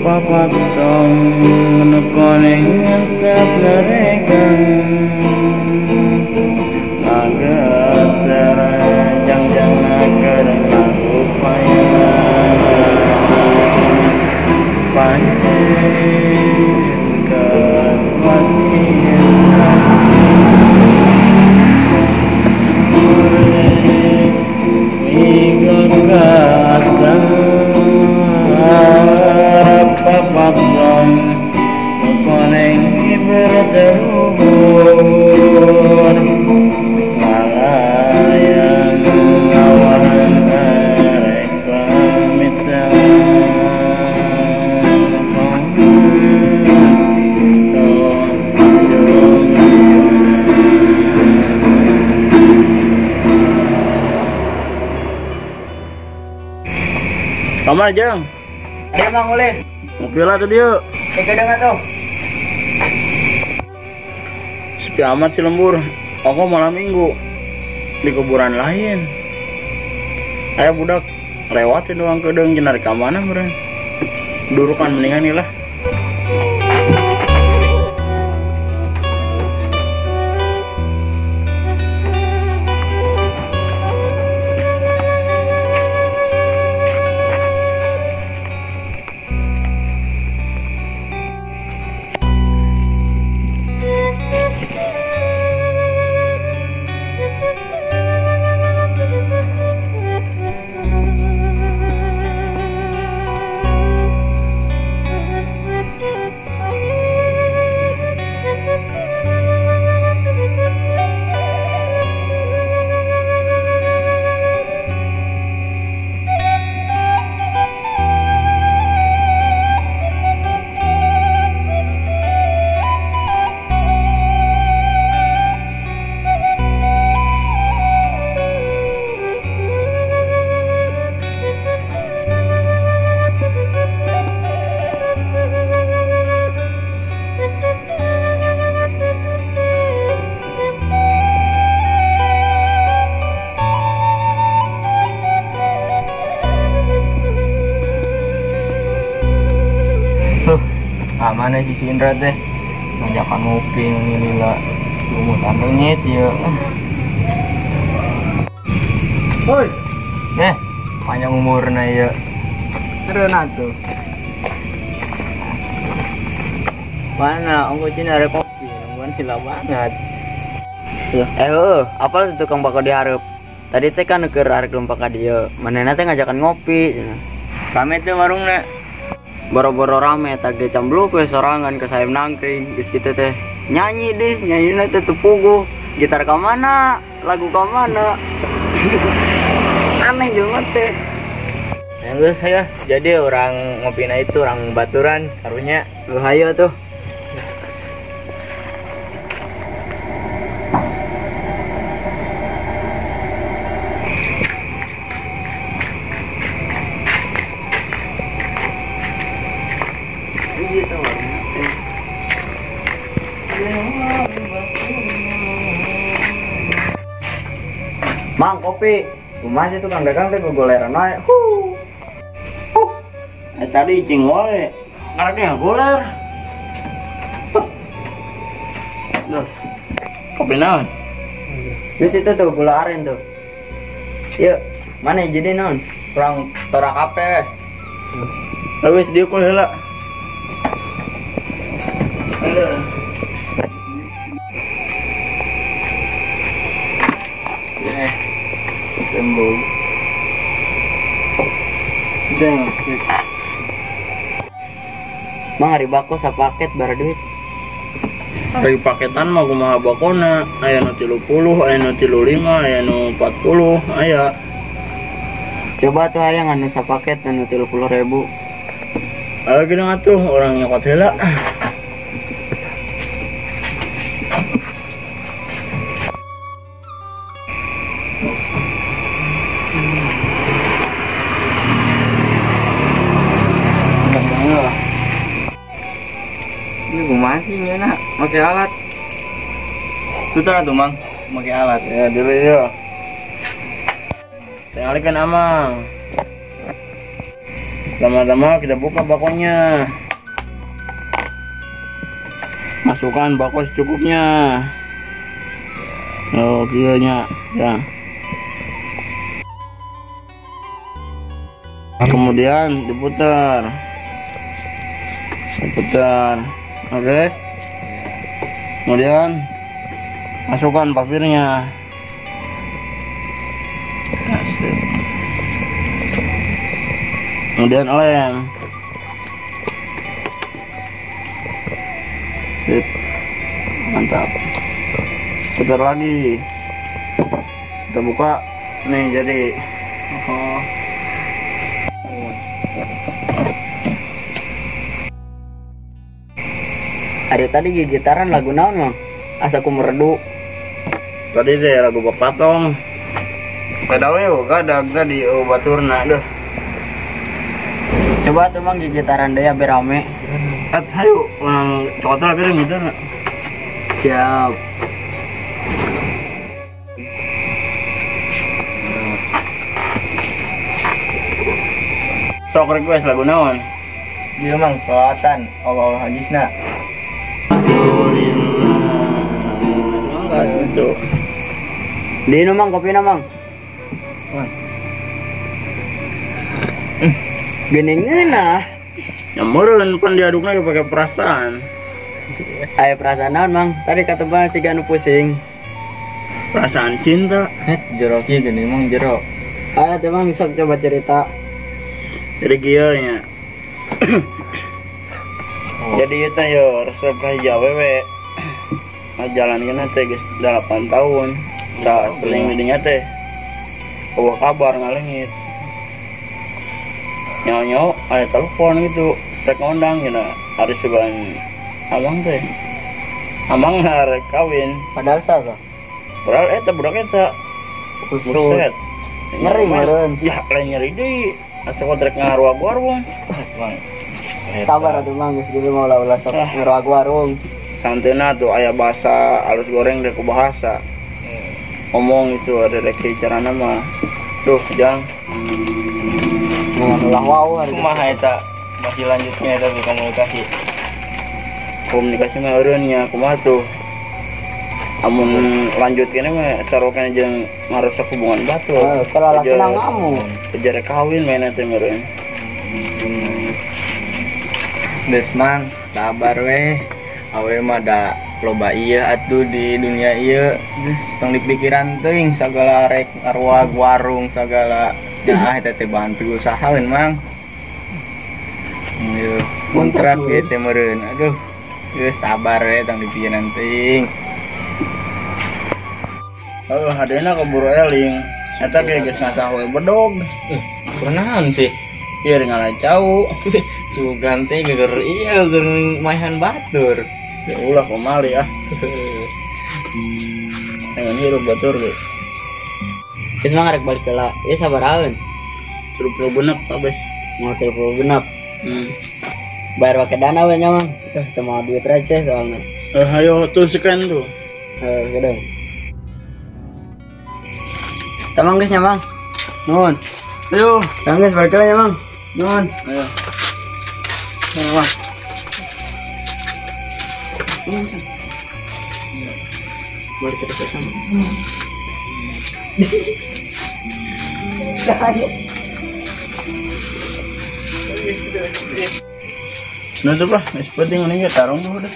Papatong nukoning tetap nerekan agak terjang karena upaya panjangkan wasiat ikut kasar papatong nukoning berterubur malayan ngawahan arek pamitan kamar jeng Ayo Mang Ulis, ngopi lah tuh dia tiga dengan tuh. sepi amat si lembur. Aku malam minggu di kuburan lain. Ayo budak lewatin doang kedeng jenar ke mana meren. Durukan mendingan nih lah. Mana si Indra teh ngajakan ngopi ini lila lumut nyet ya. Woi, panjang umurnya ya. Karena tuh. Mana ongko cina ada kopi, nungguan sila banget. Apa tuh tukang bakal diharap? Tadi teh kan keur arek lompat ka dieu. Manehna teh ngajakan ngopi. Kami tuh warungna Boro-boro rame tak dia camblu ke sorangan ke sayap nangkring geus kitu teh nyanyi deh nyanyina teh puguh gitar ka mana lagu ka mana aneh banget teh. Yang saya jadi orang ngopina itu orang baturan karunya hayo tuh. Mang kopi, masih tukang dagang teh goleran aja. Tadi cing wae, ngaraknya goler. Loh, kopi naon? Di situ tuh gula aren tuh. Yuk, mana jadi non? Kurang torak apa? Wis dieu kul heula. Tembok. Deng. Mang hari bako sapaket bara duit. Hari paketan mah kumaha bakona, aya nu 30, aya nu 35, aya nu 40, aya. Coba tuh aya nganu sapaket anu 30.000. Ayo gini atuh orang nyokot heula. Ini masih nyana pakai alat. Tutar atuh mang. pakai alat. Ya dulu yuk. Tinggalkan Amang. Pertama-tama kita buka bakonya. Masukkan bako secukupnya. Oh, kieunya ya. Kemudian diputar. Oke. Kemudian masukkan papirnya. Kemudian lem. Sip. Mantap. Putar lagi. Kita buka. Nih jadi. Oh. Ada tadi gitaran lagu naon, Mang? Asa ku meredu. Tadi teh lagu Bapatong. Kadawe gadag tadi baturna deh. Coba tuh Mang gitaran deh biar rame. Hayu, cokotra piring gitu na. Siap. Sok request lagu naon? Ieu Mang kelatan Allah hadisna. Enggak itu. Di Mang kopi Mang. Geningeun ah. Nyameureun pan diadukna ge pakai perasaan. Aya perasaan naon Mang? Tadi kata Bang siga nu pusing. Perasaan cinta. Jero kieu geuning Mang jero. Aya teh Mang sok coba cerita. Jadi kieu nya. Jadi itu yo resep ka hiji awewe. Ngajalankeun teh geus 8 tahun. Da seling didinya teh. Bawa kabar ngalengit. Nyawa ada telepon gitu, rek ngondang gitu, harus sugan Amang teh. Amang harus kawin. Padahal salah. Padahal eta budak eta. Buset. Nyeri meureun. Ya, lain nyeri deui. Asa kotrek ngaruag warung. Sabar atuh Mang, geus dulu mau ulah sok ngeroag warung. Santeuna tuh aya bahasa alus goreng rek bahasa. Ngomong itu ada rek carana mah. Tuh, Jang. Ulah wau hari. Kumaha eta masih lanjutnya eta komunikasi. Komunikasi mah eureunnya kumaha tuh. Amun lanjut kene mah sarokan jeung ngarusak hubungan batur. Kalau laki ngamu. Kejar kawin main teh meureun. Des Mang, sabar weh. Awe mah da loba ieu atuh di dunia ieu. Geus tong dipikiran teuing sagala rek ngaruag warung sagala. Nah, eta teh bantu usahaeun Mang. Ieu kontrak ge teh meureun. Aduh, geus sabar we tong dipikiran teuing. Hadena keburu eling. Eta ge geus ngasah we bedog. Kunaon sih? Ieu ngala cau. Sugan teh geger ieu geger maehan batur. Ya ulah pamali ah. Dengan hirup batur ge. Geus mah rek balik heula. Ieu sabaraeun? 30 genep kabeh. Mau 30 genap. Bayar pakai dana we nya Mang. Teu mau duit receh soalna. Hayo tuh scan tuh. Gedeng. Tamang geus nya Mang. Nuhun. Ayo, Tamang geus balik heula nya Mang. Nuhun. ayo. Nah, Balik ke sana. nutup lah, seperti ini tarung tuh udah.